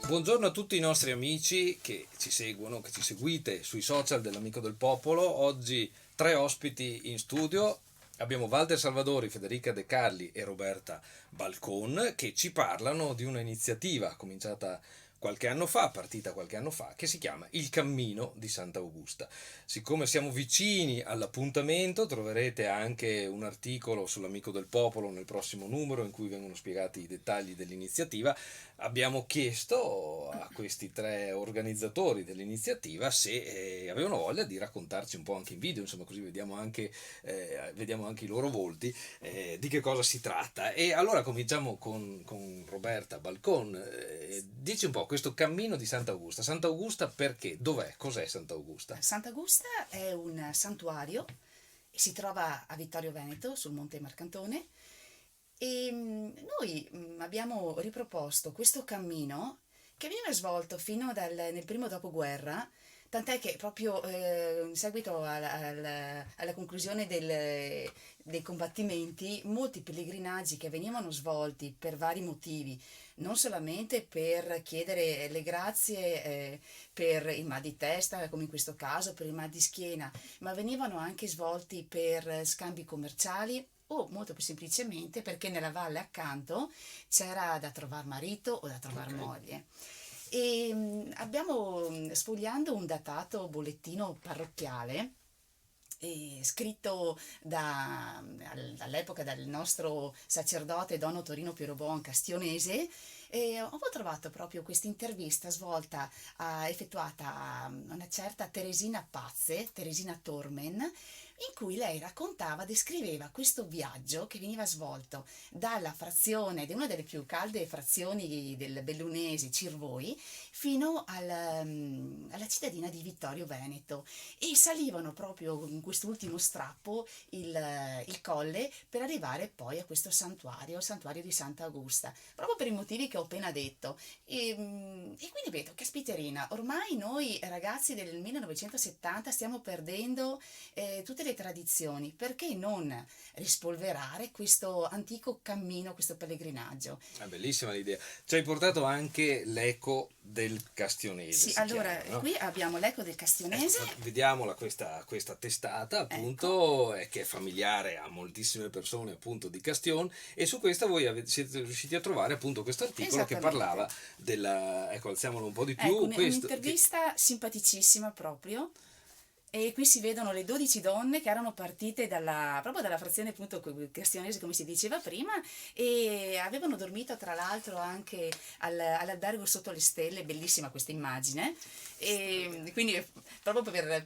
Buongiorno a tutti i nostri amici che ci seguono, che ci seguite sui social dell'Amico del Popolo. Oggi tre ospiti in studio. Abbiamo Walter Salvadori, Federica De Carli e Roberta Balcon che ci parlano di una iniziativa cominciata qualche anno fa, partita qualche anno fa, che si chiama Il Cammino di Sant'Augusta. Siccome siamo vicini all'appuntamento, troverete anche un articolo sull'Amico del Popolo nel prossimo numero in cui vengono spiegati i dettagli dell'iniziativa. Abbiamo chiesto a questi tre organizzatori dell'iniziativa se avevano voglia di raccontarci un po' anche in video, insomma, così vediamo anche i loro volti, di che cosa si tratta. E allora cominciamo con Roberta Balcon. Dici un po' questo cammino di Sant'Augusta. Sant'Augusta perché? Dov'è? Cos'è Sant'Augusta? Sant'Augusta è un santuario e si trova a Vittorio Veneto sul Monte Marcantone e noi abbiamo riproposto questo cammino che veniva svolto nel primo dopoguerra, tant'è che proprio in seguito alla conclusione dei combattimenti, molti pellegrinaggi che venivano svolti per vari motivi, non solamente per chiedere le grazie per il mal di testa, come in questo caso, per il mal di schiena, ma venivano anche svolti per scambi commerciali o molto più semplicemente perché nella valle accanto c'era da trovare marito o da trovare Ok. moglie. E abbiamo, sfogliando un datato bollettino parrocchiale, scritto all'epoca dal nostro sacerdote Don Ottorino Pierobon Castionese, e ho trovato proprio questa intervista effettuata a una certa Teresina Pazze, Teresina Tormen, in cui lei descriveva questo viaggio che veniva svolto dalla frazione, di una delle più calde frazioni del Bellunesi, Cirvoi, fino alla cittadina di Vittorio Veneto, e salivano proprio in quest'ultimo strappo il colle per arrivare poi a questo santuario, il santuario di Sant'Augusta, proprio per i motivi che ho appena detto. E quindi vedo, caspiterina, ormai noi ragazzi del 1970 stiamo perdendo tutte le tradizioni, perché non rispolverare questo antico cammino, questo pellegrinaggio? È bellissima l'idea. Ci hai portato anche l'eco del Castionese, Sì, si allora, chiama, no? qui abbiamo l'Eco del Ecco, Castionese, vediamola questa testata, ecco. appunto, che è familiare a moltissime persone, appunto, di Castion, e su questa voi siete riusciti a trovare, appunto, questo articolo che Esattamente. parlava della. Ecco, alziamolo un po' di Ecco, più, questo, un'intervista simpaticissima proprio. E qui si vedono le 12 donne che erano partite proprio dalla frazione appunto castionese, come si diceva prima, e avevano dormito tra l'altro anche all'albergo sotto le stelle, bellissima questa immagine. E quindi proprio per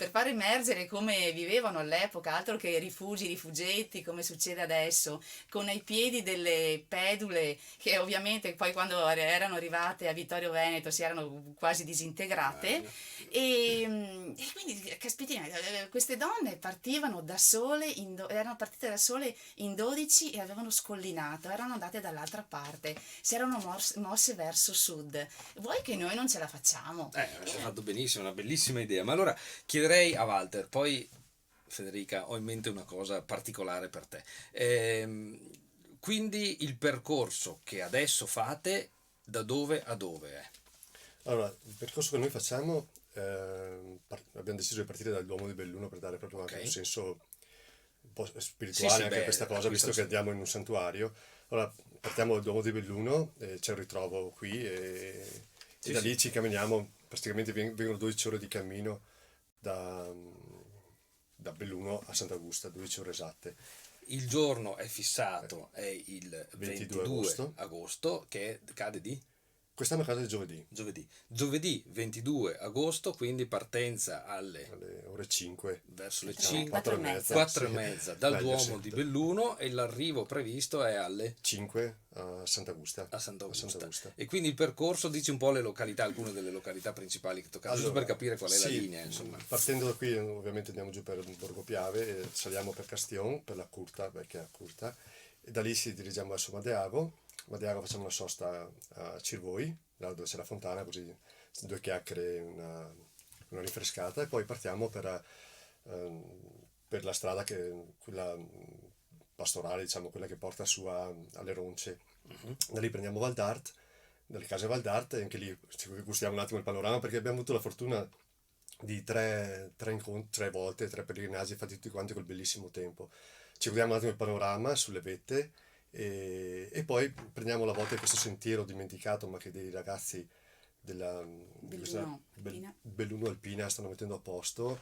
far emergere come vivevano all'epoca, altro che rifugi, rifugetti, come succede adesso, con ai piedi delle pedule che ovviamente poi quando erano arrivate a Vittorio Veneto si erano quasi disintegrate. immagino. E quindi, caspitina, queste donne partivano da sole, erano partite da sole in 12 e avevano scollinato, erano andate dall'altra parte, si erano mosse verso sud. Vuoi che noi non ce la facciamo? Avete fatto benissimo, una bellissima idea. Ma allora chiederei a Walter, poi Federica, ho in mente una cosa particolare per te. Quindi il percorso che adesso fate, da dove a dove è? Allora, il percorso che noi facciamo, abbiamo deciso di partire dal Duomo di Belluno per dare proprio Ok? anche un senso un po' Sì, spirituale sì, anche a questa beh, cosa, visto che andiamo in un santuario. Allora, partiamo dal Duomo di Belluno, c'è un ritrovo qui e sì, da sì. lì ci camminiamo, praticamente vengono 12 ore di cammino da, da Belluno a Sant'Augusta, 12 ore esatte. Il giorno è Eh, fissato, è il 22 22 agosto. agosto, che cade di Quest'anno cade giovedì, giovedì. Giovedì 22 agosto, quindi partenza alle ore 5, verso le 4, 5, 4 4 e e mezza. mezza, 4 sì, e mezza dal meglio sì. Duomo di Belluno e l'arrivo previsto è alle 5 a Sant'Augusta. a A Sant'Augusta. Sant'Augusta. E quindi il percorso, dici un po' le località, alcune delle località principali che toccate, giusto per Allora, capire qual è la sì, linea, insomma. partendo da qui ovviamente andiamo giù per Borgo Piave, saliamo per Castion, per la Curta, vecchia Curta, e da lì ci dirigiamo verso Madeago. Madeago facciamo una sosta a Cirvoi, là dove c'è la fontana, così due chiacchiere, una rinfrescata, e poi partiamo ehm, per la strada quella pastorale, diciamo, quella che porta su alle Ronce. Da lì prendiamo Val d'Art, dalle case Valdarte, anche lì ci gustiamo un attimo il panorama perché abbiamo avuto la fortuna di tre incontri, 3 volte, 3 pellegrinaggi fatti tutti quanti col bellissimo tempo. Ci guardiamo un attimo il panorama sulle vette e poi prendiamo la volta di questo sentiero dimenticato ma che dei ragazzi di questa Belluno Alpina. Belluno Alpina stanno mettendo a posto,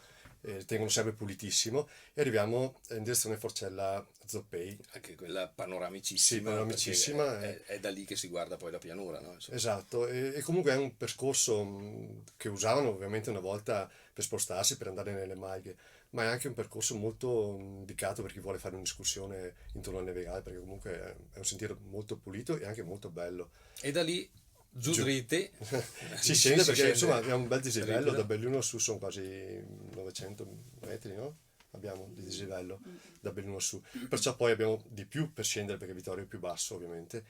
tengono sempre pulitissimo e arriviamo in direzione Forcella Zoppei. Anche quella Sì, panoramicissima, panoramicissima. perché è da lì che si guarda poi la pianura, no? Insomma. Esatto, e comunque è un percorso che usavano ovviamente una volta per spostarsi, per andare nelle Maighe, ma è anche un percorso molto indicato per chi vuole fare un'escursione intorno al Neve Gale, perché comunque è un sentiero molto pulito e anche molto bello. E da lì giù Giù. dritti Si scende perché scende insomma abbiamo un bel dislivello, ripido. da Belluno su sono quasi 900 metri, no? Abbiamo di dislivello da Belluno su, perciò poi abbiamo di più per scendere perché Vittorio è più basso ovviamente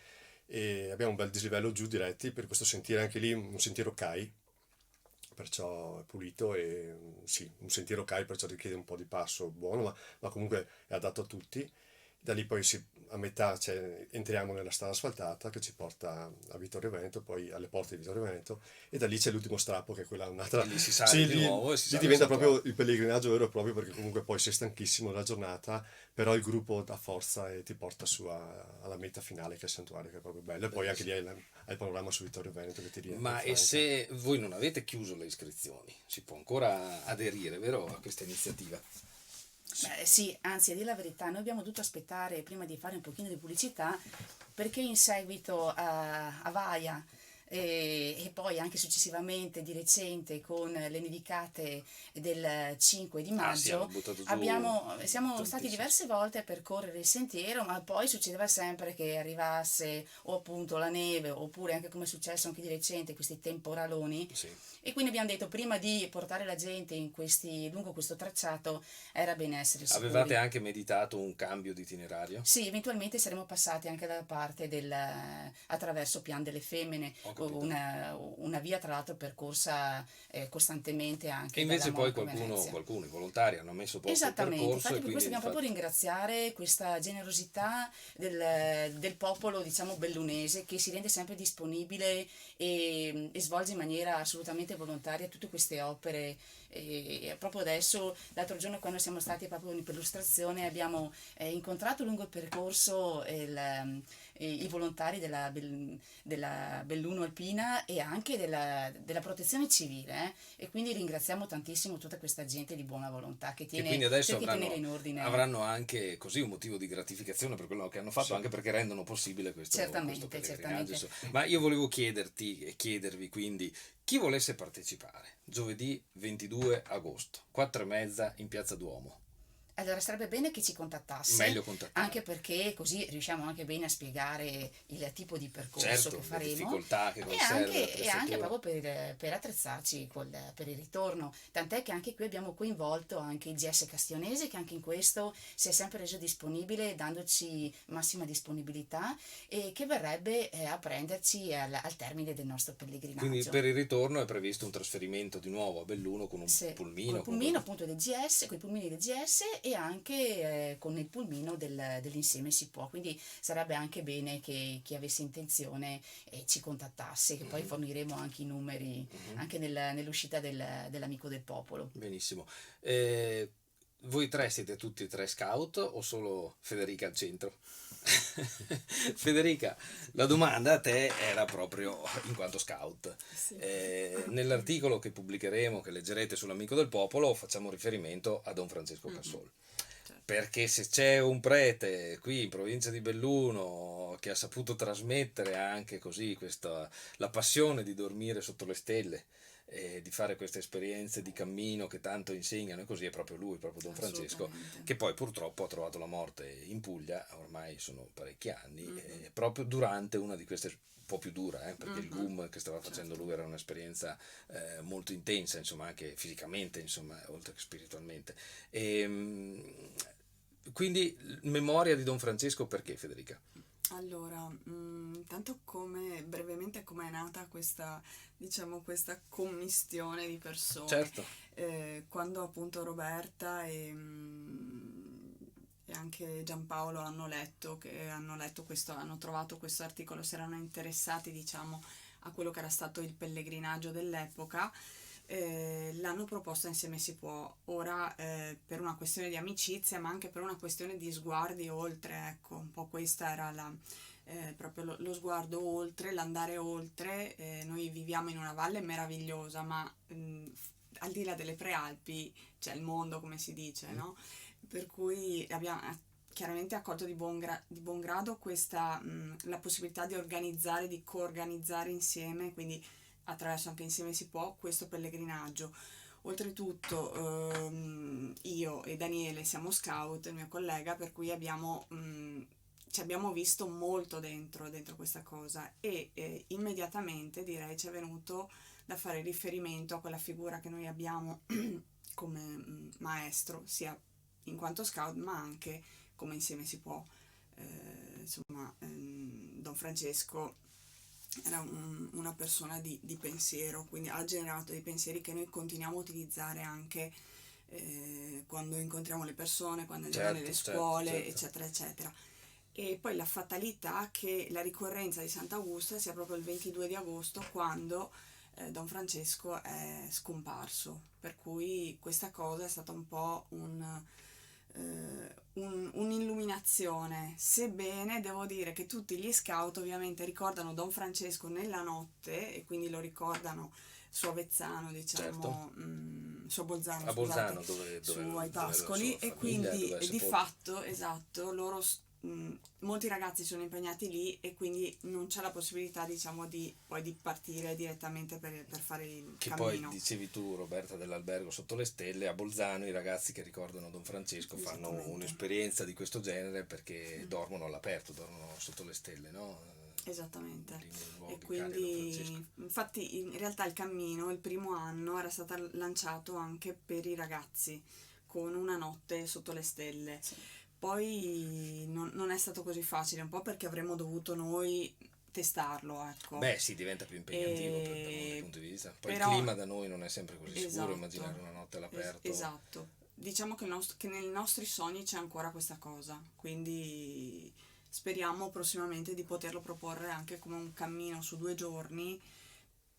e abbiamo un bel dislivello giù diretti per questo sentiero, anche lì un sentiero CAI, perciò è pulito e sì, un sentiero CAI perciò richiede un po' di passo buono, ma comunque è adatto a tutti. Da lì poi a metà entriamo nella strada asfaltata che ci porta a Vittorio Veneto, poi alle porte di Vittorio Veneto e da lì c'è l'ultimo strappo che è quella un'altra. E lì si sale Sì, di nuovo e si lì sale diventa al proprio santuario. il pellegrinaggio vero e proprio perché comunque poi sei stanchissimo della giornata, però il gruppo dà forza e ti porta su alla meta finale che è il santuario che è proprio bello e poi anche lì hai il panorama su Vittorio Veneto che ti riempie Ma in e franca. se voi non avete chiuso le iscrizioni, si può ancora aderire, vero, a questa iniziativa? Beh, sì, anzi, a dire la verità, noi abbiamo dovuto aspettare prima di fare un pochino di pubblicità perché in seguito a Vaia e poi anche successivamente di recente con le nevicate del 5 di Ah sì, hanno maggio buttato giù siamo stati tantissimo. diverse volte a percorrere il sentiero, ma poi succedeva sempre che arrivasse o appunto la neve oppure anche come è successo anche di recente questi temporaloni. Sì. E quindi abbiamo detto prima di portare la gente lungo questo tracciato era bene essere Avevate sicuri. anche meditato un cambio di itinerario? Sì, eventualmente saremmo passati anche dalla parte attraverso Pian delle Femmine, Ho capito. una via tra l'altro percorsa costantemente E anche dalla invece poi Monaco Venezia. qualcuno, i volontari hanno messo posto al Esattamente, percorso infatti e per questo quindi dobbiamo proprio infatti ringraziare questa generosità del popolo, diciamo, bellunese che si rende sempre disponibile e svolge in maniera assolutamente volontaria tutte queste opere. E proprio adesso, l'altro giorno quando siamo stati proprio in perlustrazione abbiamo incontrato lungo il percorso i volontari della Belluno Alpina e anche della protezione civile e quindi ringraziamo tantissimo tutta questa gente di buona volontà che e quindi adesso cerca di tenere in ordine. avranno anche così un motivo di gratificazione per quello che hanno fatto, Sì. anche perché rendono possibile questo Certamente, pellegrinaggio. certamente. Ma io volevo chiederti e chiedervi quindi chi volesse partecipare giovedì 22 agosto, 4:30 in Piazza Duomo. Allora sarebbe bene che ci contattasse, Meglio contattare. anche perché così riusciamo anche bene a spiegare il tipo di percorso Certo, che le faremo difficoltà che e conserva anche l'attrezzatura. proprio per attrezzarci per il ritorno. Tant'è che anche qui abbiamo coinvolto anche il GS Castionese che anche in questo si è sempre reso disponibile dandoci massima disponibilità e che verrebbe a prenderci al termine del nostro Quindi pellegrinaggio. per il ritorno è previsto un trasferimento di nuovo a Belluno con un Sì, pulmino. col pulmino appunto del GS, con i pulmini del GS e anche con il pulmino dell'insieme si può, quindi sarebbe anche bene che chi avesse intenzione ci contattasse, che poi forniremo anche i numeri anche nell'uscita dell'Amico del Popolo. Benissimo. Voi tre siete tutti e tre scout o solo Federica al centro? Federica, la domanda a te era proprio in quanto scout. Sì. Nell'articolo che pubblicheremo, che leggerete sull'Amico del Popolo, facciamo riferimento a Don Francesco Cassol. Certo. Perché se c'è un prete qui in provincia di Belluno che ha saputo trasmettere anche così la passione di dormire sotto le stelle e di fare queste esperienze di cammino che tanto insegnano e così è proprio lui, proprio Don Francesco, Assolutamente. che poi purtroppo ha trovato la morte in Puglia, ormai sono parecchi anni, proprio durante una di queste un po' più dura, perché il GUM che stava facendo lui era un'esperienza molto intensa, insomma, anche fisicamente, insomma, oltre che spiritualmente. Quindi memoria di Don Francesco perché, Federica? Allora, intanto brevemente come è nata questa, diciamo, questa commistione di persone. Certo. Quando appunto Roberta e anche Giampaolo hanno letto questo, hanno trovato questo articolo, si erano interessati, diciamo, a quello che era stato il pellegrinaggio dell'epoca, l'hanno proposta Insieme si può. Ora per una questione di amicizia, ma anche per una questione di sguardi oltre, ecco, un po' questa era proprio lo sguardo oltre, l'andare oltre. Noi viviamo in una valle meravigliosa, ma al di là delle prealpi c'è il mondo, come si dice, no? Per cui abbiamo chiaramente accolto di buon grado questa la possibilità di organizzare, di coorganizzare insieme, quindi attraverso anche Insieme si può, questo pellegrinaggio. Oltretutto io e Daniele siamo scout, il mio collega, per cui ci abbiamo visto molto dentro questa cosa, e immediatamente direi ci è venuto da fare riferimento a quella figura che noi abbiamo come maestro, sia in quanto scout ma anche come Insieme si può. Insomma, Don Francesco era una persona di pensiero, quindi ha generato dei pensieri che noi continuiamo a utilizzare anche quando incontriamo le persone, quando andiamo nelle scuole, certo. Eccetera, eccetera. E poi la fatalità che la ricorrenza di Sant'Augusta sia proprio il 22 di agosto, quando Don Francesco è scomparso, per cui questa cosa è stata un po' un'illuminazione, sebbene devo dire che tutti gli scout ovviamente ricordano Don Francesco nella notte e quindi lo ricordano su Avezzano, diciamo, certo. Su Bolzano, a Bolzano, scusate, dove ai Pascoli, e quindi di fatto, esatto, loro molti ragazzi sono impegnati lì e quindi non c'è la possibilità, diciamo, di partire direttamente per fare il che cammino. Poi dicevi tu, Roberta, dell'albergo sotto le stelle a Bolzano, i ragazzi che ricordano Don Francesco fanno un'esperienza di questo genere perché dormono all'aperto, dormono sotto le stelle, no? Esattamente, e quindi infatti in realtà il cammino il primo anno era stato lanciato anche per i ragazzi con una notte sotto le stelle. Sì. Poi non è stato così facile, un po' perché avremmo dovuto noi testarlo, ecco. Beh, sì, diventa più impegnativo da molti punti di vista. Poi però, il clima da noi non è sempre così esatto, sicuro, immaginare una notte all'aperto. Esatto, diciamo che nei nostri sogni c'è ancora questa cosa, quindi speriamo prossimamente di poterlo proporre anche come un cammino su 2 giorni,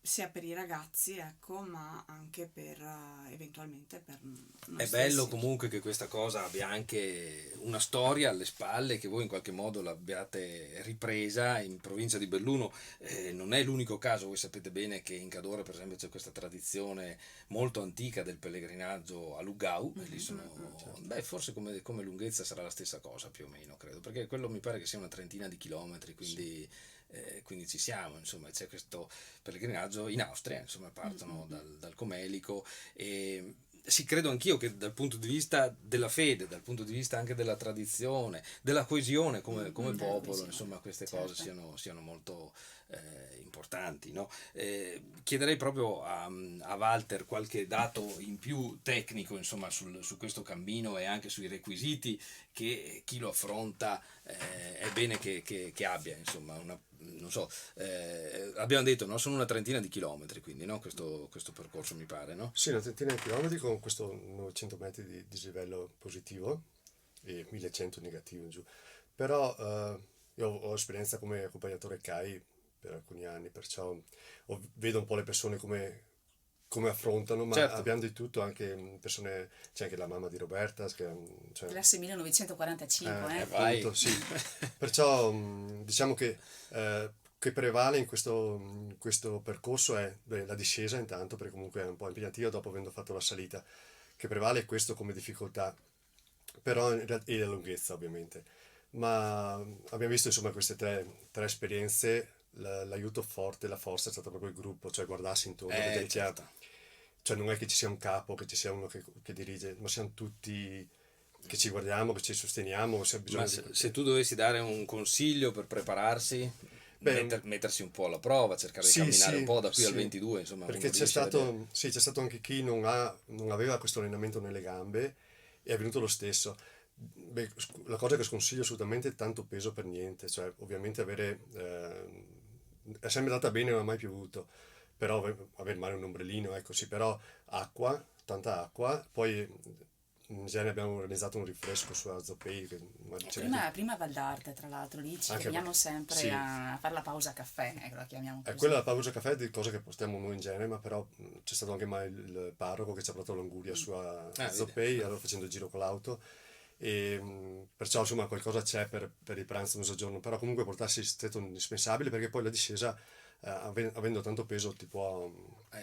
sia per i ragazzi, ecco, ma anche per eventualmente per noi È stessi. bello comunque che questa cosa abbia anche una storia alle spalle, che voi in qualche modo l'abbiate ripresa in provincia di Belluno. Non è l'unico caso, voi sapete bene che in Cadore per esempio c'è questa tradizione molto antica del pellegrinaggio a Lugau, e lì sono, beh, forse come lunghezza sarà la stessa cosa più o meno, credo, perché quello mi pare che sia una trentina di chilometri, quindi... Sì. Quindi ci siamo, insomma, c'è questo pellegrinaggio in Austria, insomma, partono dal Comelico, e sì, credo anch'io che dal punto di vista della fede, dal punto di vista anche della tradizione, della coesione come popolo, insomma, queste cose siano molto importanti, no? Chiederei proprio a Walter qualche dato in più tecnico, insomma, su questo cammino e anche sui requisiti che chi lo affronta è bene che abbia, insomma, non so, abbiamo detto, no? Sono una trentina di chilometri, quindi, no? Questo percorso mi pare, no? Sì, una trentina di chilometri con questo 900 metri di dislivello positivo e 1100 negativo in giù. Però io ho esperienza come accompagnatore CAI per alcuni anni, perciò vedo un po' le persone come affrontano, ma certo. Abbiamo di tutto, anche persone, c'è anche la mamma di Roberta, classe 1945, appunto, sì. Perciò diciamo che prevale in questo percorso è la discesa intanto, perché comunque è un po' impegnativa dopo avendo fatto la salita, che prevale questo come difficoltà, però e la lunghezza ovviamente, ma abbiamo visto insomma queste tre esperienze, l'aiuto forte, la forza è stata proprio il gruppo, cioè guardarsi intorno, vedere certo. Cioè non è che ci sia un capo, che ci sia uno che dirige, ma siamo tutti che ci guardiamo, che ci sosteniamo. Ma se tu dovessi dare un consiglio per prepararsi, mettersi un po' alla prova, cercare di camminare un po' da qui al 22, insomma. Perché c'è stato anche chi non aveva questo allenamento nelle gambe e è venuto lo stesso. Beh, la cosa che sconsiglio assolutamente è tanto peso per niente, cioè ovviamente è sempre andata bene, non ha mai piovuto, però avere male un ombrellino, ecco sì, però acqua, tanta acqua, poi in genere abbiamo organizzato un rinfresco su Azzopei. Prima Val d'Arte, tra l'altro, lì ci Anche- fermiamo sempre sì. a fare la pausa caffè, ecco, la chiamiamo così. Quella è la pausa caffè di cose che postiamo noi in genere, ma però c'è stato anche mai il parroco che ci ha portato l'anguria su Azzopei, allora facendo il giro con l'auto. E perciò insomma qualcosa c'è per il pranzo mezzogiorno, però comunque portarsi stretto indispensabile, perché poi la discesa avendo tanto peso ti può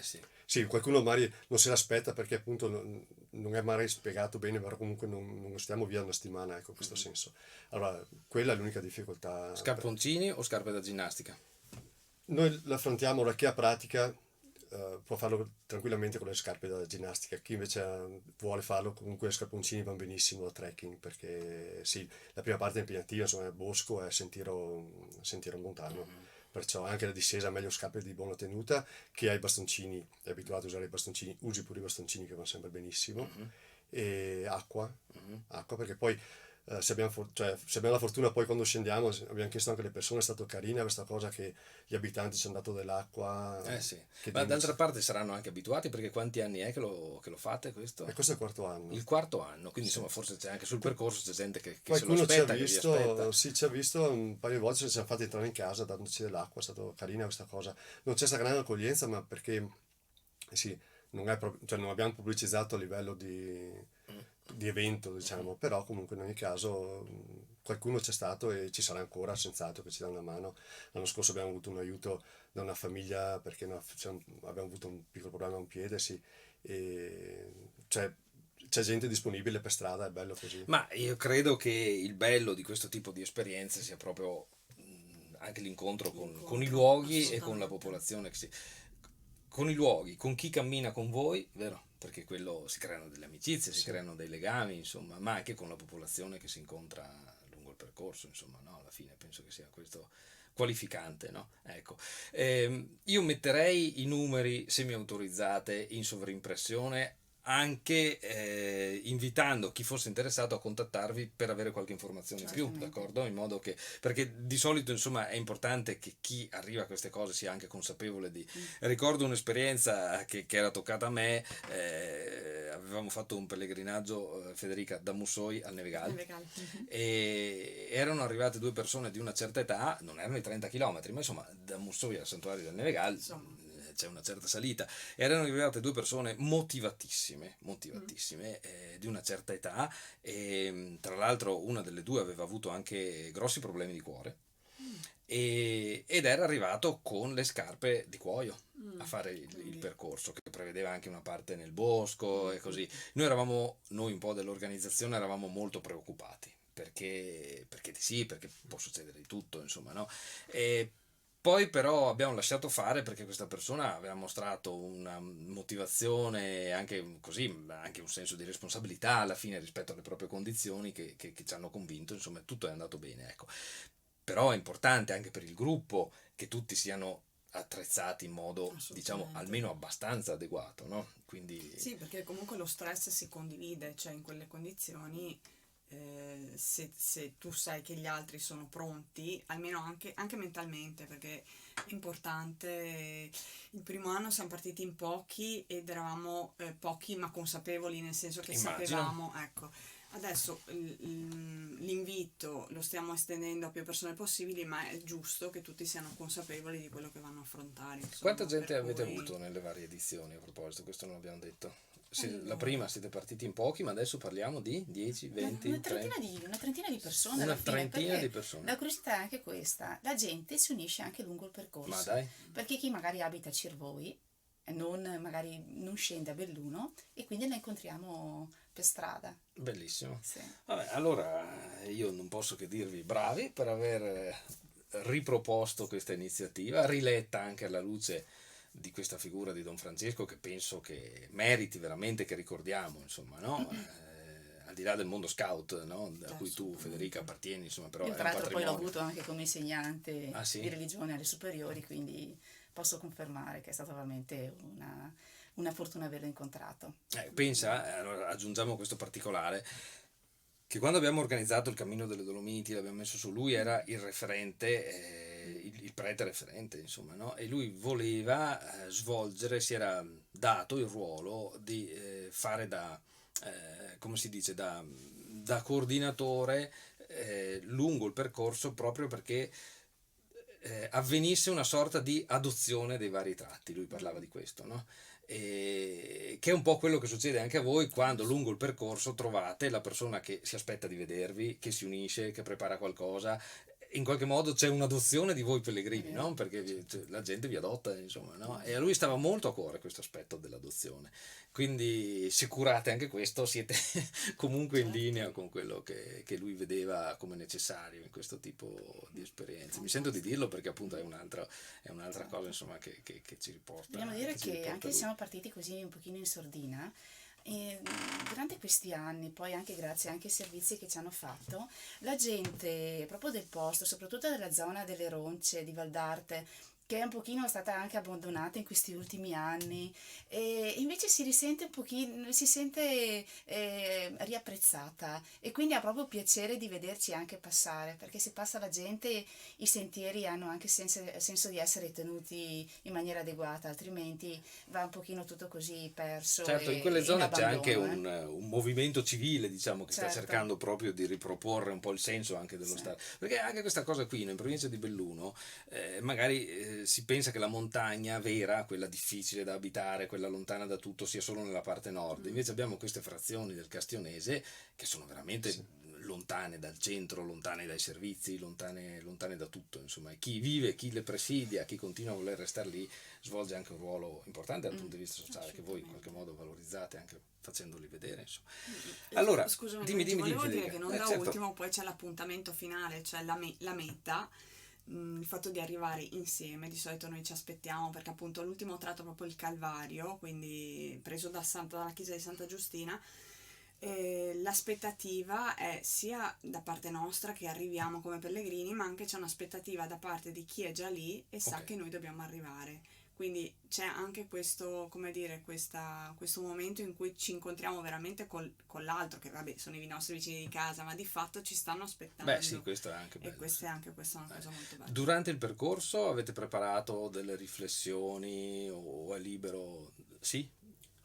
Sì. sì, qualcuno magari non se l'aspetta perché appunto non è mai spiegato bene, però comunque non stiamo via una settimana, ecco, in questo senso. Allora, quella è l'unica difficoltà. Scarponcini o scarpe da ginnastica? Noi l'affrontiamo, ora chi ha pratica può farlo tranquillamente con le scarpe da ginnastica, chi invece vuole farlo comunque scarponcini vanno benissimo da trekking, perché sì, la prima parte è impegnativa, insomma, è bosco, è sentiero montano. Perciò anche la discesa è meglio scarpe di buona tenuta, che hai i bastoncini, è abituato a usare i bastoncini, usi pure i bastoncini che vanno sempre benissimo, e acqua, perché poi se abbiamo la fortuna poi quando scendiamo, abbiamo chiesto anche alle persone, è stato carina questa cosa che gli abitanti ci hanno dato dell'acqua. Sì. Che Ma d'altra parte saranno anche abituati, perché quanti anni è che lo fate questo? E questo è il quarto anno. Il quarto anno, quindi insomma forse c'è anche sul percorso c'è gente che se lo Qualcuno ci ha aspetta, che vi visto, aspetta. sì, ci ha visto un paio di volte, ci hanno fatto entrare in casa dandoci dell'acqua, è stata carina questa cosa. Non c'è stata grande accoglienza, ma perché sì, non abbiamo pubblicizzato a livello di evento, diciamo, però comunque in ogni caso qualcuno c'è stato e ci sarà ancora, senz'altro, che ci dà una mano. L'anno scorso abbiamo avuto un aiuto da una famiglia perché abbiamo avuto un piccolo problema a un piede, sì, e c'è gente disponibile per strada, è bello così. Ma io credo che il bello di questo tipo di esperienze sia proprio anche l'incontro con i luoghi e con la popolazione con i luoghi, con chi cammina con voi, vero? Perché quello si creano delle amicizie, si creano dei legami, insomma, ma anche con la popolazione che si incontra lungo il percorso, insomma, no? Alla fine penso che sia questo qualificante, no? Ecco. Io metterei i numeri, se mi autorizzate, in sovrimpressione, anche invitando chi fosse interessato a contattarvi per avere qualche informazione in più, Certamente. d'accordo? In modo che, perché di solito insomma è importante che chi arriva a queste cose sia anche consapevole di... Ricordo un'esperienza che era toccata a me, avevamo fatto un pellegrinaggio, Federica, da Mussoi al Nevegal, e erano arrivate due persone di una certa età, non erano i 30 km, ma insomma da Mussoi al santuario del Nevegal Insomma. c'è una certa salita. Erano arrivate due persone motivatissime, di una certa età, e tra l'altro una delle due aveva avuto anche grossi problemi di cuore, ed era arrivato con le scarpe di cuoio a fare il percorso, che prevedeva anche una parte nel bosco e così. Noi un po' dell'organizzazione eravamo molto preoccupati, perché può succedere di tutto, insomma, no? E poi però abbiamo lasciato fare, perché questa persona aveva mostrato una motivazione, anche così, anche un senso di responsabilità alla fine rispetto alle proprie condizioni che ci hanno convinto, insomma tutto è andato bene, ecco. Però è importante anche per il gruppo che tutti siano attrezzati in modo, diciamo, almeno abbastanza adeguato, no? Quindi... Sì, perché comunque lo stress si condivide, cioè in quelle condizioni se tu sai che gli altri sono pronti, almeno anche mentalmente, perché è importante. Il primo anno siamo partiti in pochi ed eravamo pochi ma consapevoli, nel senso che sapevamo, ecco. Adesso l'invito lo stiamo estendendo a più persone possibili, ma è giusto che tutti siano consapevoli di quello che vanno a affrontare. Insomma, quanta gente avete cui... avuto nelle varie edizioni, a proposito? Questo non l'abbiamo detto. Allora. La prima siete partiti in pochi, ma adesso parliamo di 10, 20, una trentina di persone una alla fine, trentina perché di persone. la curiosità è anche questa: la gente si unisce anche lungo il percorso. Ma dai. Perché chi magari abita a Cirvoi e magari non scende a Belluno, e quindi la incontriamo per strada. Bellissimo. Sì. Vabbè, allora io non posso che dirvi bravi per aver riproposto questa iniziativa, riletta anche alla luce di questa figura di Don Francesco, che penso che meriti veramente che ricordiamo, insomma, no? Al di là del mondo scout, no? Da cui tu, Federica, appartieni, insomma, però Io è tra un l'altro poi patrimonio. l'ho avuto anche come insegnante Sì? di religione alle superiori, quindi posso confermare che è stata veramente una fortuna averlo incontrato. Pensa, allora aggiungiamo questo particolare, che quando abbiamo organizzato il Cammino delle Dolomiti, l'abbiamo messo su, lui era il referente, il prete referente, insomma, no? E lui voleva svolgere, si era dato il ruolo di fare da come si dice, da coordinatore lungo il percorso, proprio perché avvenisse una sorta di adozione dei vari tratti. Lui parlava di questo, no? Che è un po' quello che succede anche a voi quando lungo il percorso trovate la persona che si aspetta di vedervi, che si unisce, che prepara qualcosa. In qualche modo c'è un'adozione di voi pellegrini, no? Perché la gente vi adotta, insomma, no? E a lui stava molto a cuore questo aspetto dell'adozione. Quindi se curate anche questo, siete comunque in Certo. linea con quello che lui vedeva come necessario in questo tipo di esperienze. Mi sento di dirlo perché appunto è un'altra cosa, insomma, che ci riporta. Dobbiamo dire che ci che riporta anche se lui. siamo partiti così un pochino in sordina, e durante questi anni, poi anche grazie anche ai servizi che ci hanno fatto, la gente proprio del posto, soprattutto della zona delle Ronce, di Valdarte, che è un pochino stata anche abbandonata in questi ultimi anni, e invece si risente un pochino, si sente riapprezzata e quindi ha proprio piacere di vederci anche passare, perché se passa la gente i sentieri hanno anche senso di essere tenuti in maniera adeguata, altrimenti va un pochino tutto così perso Certo, in e quelle in zone c'è anche abbandono. un movimento civile, diciamo, che sta Certo, cercando proprio di riproporre un po' il senso anche dello sì. Stato. Perché anche questa cosa qui, no, in provincia di Belluno, magari si pensa che la montagna vera, quella difficile da abitare, quella lontana da tutto, sia solo nella parte nord. Invece abbiamo queste frazioni del Castionese che sono veramente lontane dal centro, lontane dai servizi, lontane da tutto, insomma, e chi vive, chi le presidia, chi continua a voler restare lì svolge anche un ruolo importante dal punto di vista sociale che voi in qualche modo valorizzate anche facendoli vedere, insomma. Allora, Scusami, dimmi, volevo dire Federica. che non da Certo. ultimo poi c'è l'appuntamento finale, cioè la meta, il fatto di arrivare insieme. Di solito noi ci aspettiamo, perché appunto l'ultimo tratto è proprio il Calvario, quindi preso dalla chiesa di Santa Giustina. L'aspettativa è sia da parte nostra che arriviamo come pellegrini, ma anche c'è un'aspettativa da parte di chi è già lì e sa Ok. che noi dobbiamo arrivare. Quindi c'è anche questo, come dire, questo momento in cui ci incontriamo veramente con l'altro, che vabbè sono i nostri vicini di casa, ma di fatto ci stanno aspettando. Beh, sì, questo è anche bello. E questa è una cosa molto bella. Durante il percorso avete preparato delle riflessioni o è libero? Sì?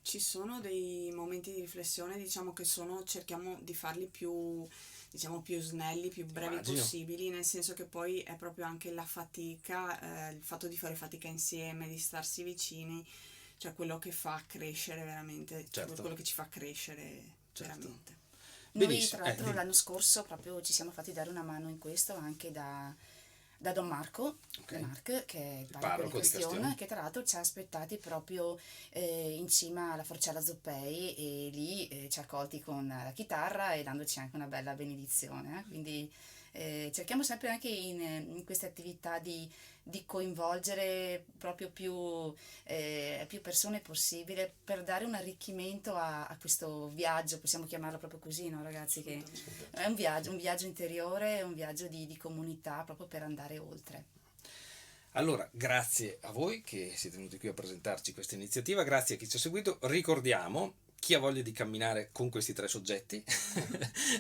Ci sono dei momenti di riflessione, diciamo che cerchiamo di farli più, diciamo, più snelli, più brevi Immagino. possibili, nel senso che poi è proprio anche la fatica, il fatto di fare fatica insieme, di starsi vicini, cioè quello che fa crescere veramente, cioè Certo. quello che ci fa crescere Certo. veramente. Noi Benissimo. tra l'altro Dimmi. l'anno scorso proprio ci siamo fatti dare una mano in questo anche da Don Marco, Ok. De Marc, che è il parroco parroco di di Castion, Castion. che tra l'altro ci ha aspettati proprio in cima alla Forcella Zoppei e lì ci ha accolti con la chitarra e dandoci anche una bella benedizione. Quindi cerchiamo sempre anche in queste attività di coinvolgere proprio più persone possibile per dare un arricchimento a questo viaggio, possiamo chiamarlo proprio così, no ragazzi? Che è un viaggio interiore, un viaggio di comunità proprio per andare oltre. Allora, grazie a voi che siete venuti qui a presentarci questa iniziativa, grazie a chi ci ha seguito. Ricordiamo, chi ha voglia di camminare con questi tre soggetti,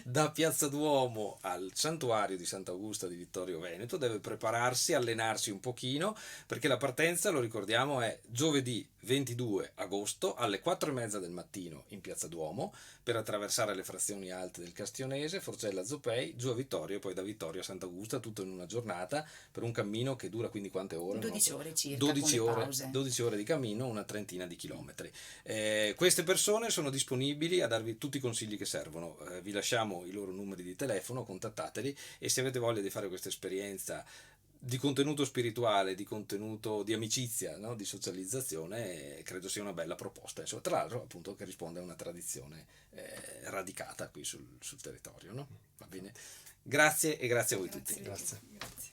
da Piazza Duomo al santuario di Sant'Augusta di Vittorio Veneto, deve prepararsi, allenarsi un pochino, perché la partenza, lo ricordiamo, è giovedì 22 agosto alle 4:30 del mattino in Piazza Duomo, per attraversare le frazioni alte del Castionese, Forcella Zoppei, giù a Vittorio e poi da Vittorio a Sant'Augusta, tutto in una giornata, per un cammino che dura quindi quante ore? 12 ore circa 12 con le ore, pause. 12 ore di cammino, una trentina di chilometri. Queste persone sono disponibili a darvi tutti i consigli che servono. Vi lasciamo i loro numeri di telefono, contattateli, e se avete voglia di fare questa esperienza di contenuto spirituale, di contenuto di amicizia, no? Di socializzazione, credo sia una bella proposta. Insomma, tra l'altro, appunto, che risponde a una tradizione radicata qui sul territorio, no? Va bene? Grazie e grazie a voi tutti. Grazie. Grazie.